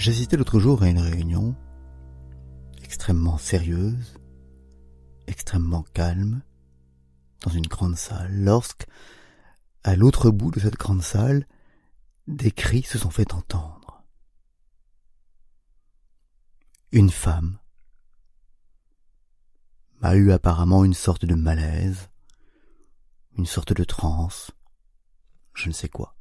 J'assistais l'autre jour à une réunion extrêmement sérieuse, extrêmement calme, dans une grande salle, lorsque, à l'autre bout de cette grande salle, des cris se sont fait entendre. Une femme a eu apparemment une sorte de malaise, une sorte de transe, je ne sais quoi.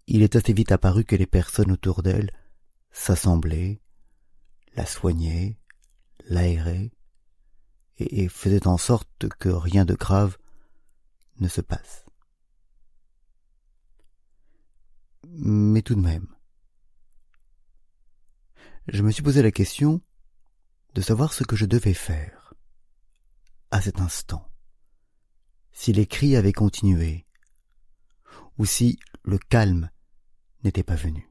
Il est assez vite apparu que les personnes autour d'elle s'assemblaient, la soignaient, l'aéraient, et faisaient en sorte que rien de grave ne se passe. Mais tout de même, je me suis posé la question de savoir ce que je devais faire à cet instant, si les cris avaient continué, ou si le calme n'était pas venu.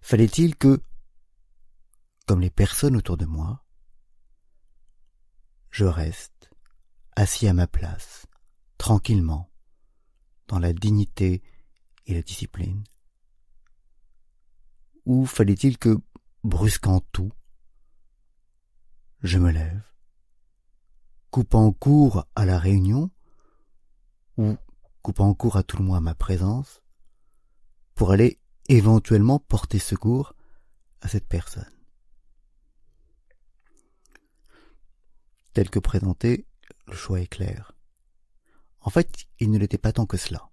Fallait-il que, comme les personnes autour de moi, je reste assis à ma place, tranquillement, dans la dignité et la discipline? Ou fallait-il que, brusquant tout, je me lève, coupant court à la réunion, ou coupant court à tout le moins à ma présence, pour aller éventuellement porter secours à cette personne? Tel que présenté, le choix est clair. En fait, il ne l'était pas tant que cela.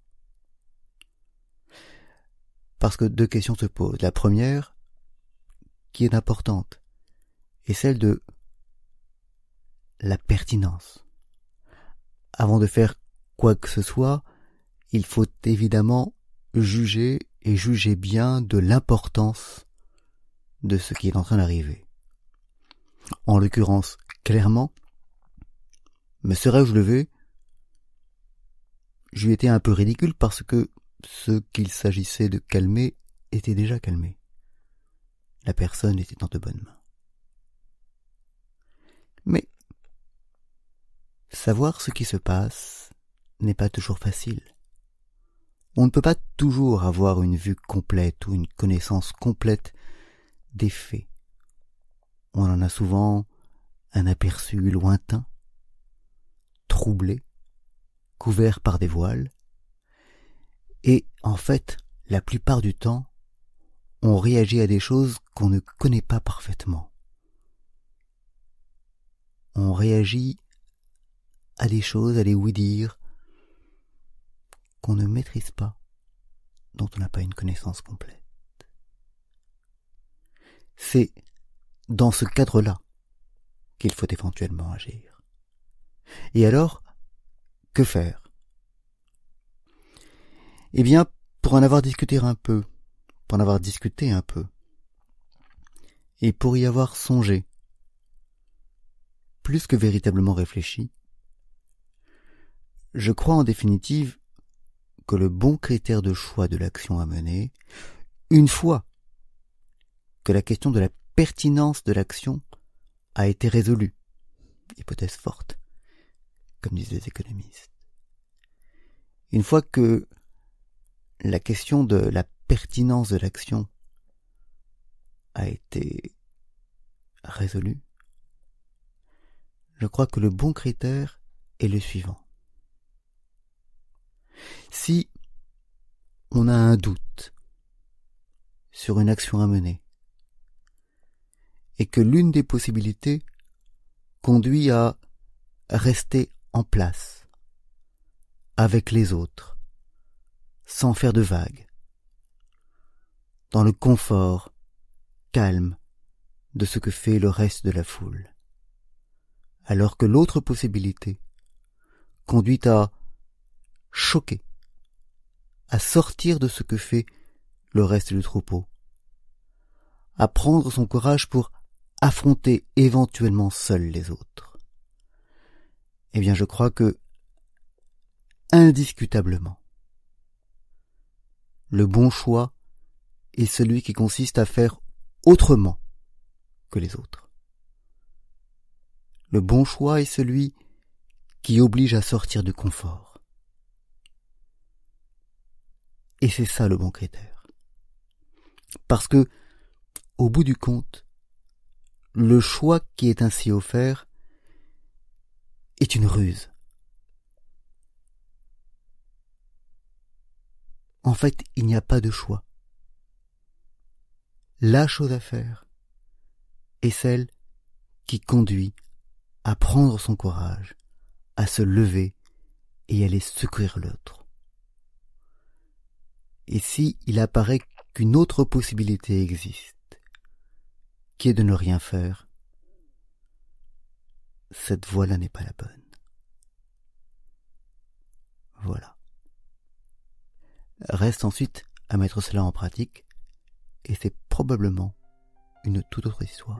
Parce que deux questions se posent. La première, qui est importante, est celle de la pertinence. Avant de faire quoi que ce soit, il faut évidemment juger et juger bien de l'importance de ce qui est en train d'arriver. En l'occurrence, clairement, me serais-je levé, j'eus été un peu ridicule parce que ce qu'il s'agissait de calmer était déjà calmé. La personne était en de bonnes mains. Mais savoir ce qui se passe n'est pas toujours facile. On ne peut pas toujours avoir une vue complète ou une connaissance complète des faits. On en a souvent un aperçu lointain, troublé, couvert par des voiles, et en fait, la plupart du temps, on réagit à des choses qu'on ne connaît pas parfaitement. On réagit à des choses, à des oui-dire, qu'on ne maîtrise pas, dont on n'a pas une connaissance complète. C'est dans ce cadre-là qu'il faut éventuellement agir. Et alors, que faire? Eh bien, pour en avoir discuté un peu, et pour y avoir songé, plus que véritablement réfléchi, je crois en définitive que le bon critère de choix de l'action à mener, une fois que la question de la pertinence de l'action a été résolue, hypothèse forte, comme disent les économistes, une fois que la question de la pertinence de l'action a été résolue, je crois que le bon critère est le suivant. Si on a un doute sur une action à mener et que l'une des possibilités conduit à rester en place avec les autres, sans faire de vagues, dans le confort calme de ce que fait le reste de la foule, alors que l'autre possibilité conduit à choquer, à sortir de ce que fait le reste du troupeau, à prendre son courage pour affronter éventuellement seul les autres. Eh bien, je crois que, indiscutablement, le bon choix est celui qui consiste à faire autrement que les autres. Le bon choix est celui qui oblige à sortir du confort. Et c'est ça le bon critère. Parce que, au bout du compte, le choix qui est ainsi offert est une ruse. En fait, il n'y a pas de choix. La chose à faire est celle qui conduit à prendre son courage, à se lever et aller secourir l'autre. Et si il apparaît qu'une autre possibilité existe, qui est de ne rien faire, cette voie-là n'est pas la bonne. Voilà. Reste ensuite à mettre cela en pratique, et c'est probablement une toute autre histoire.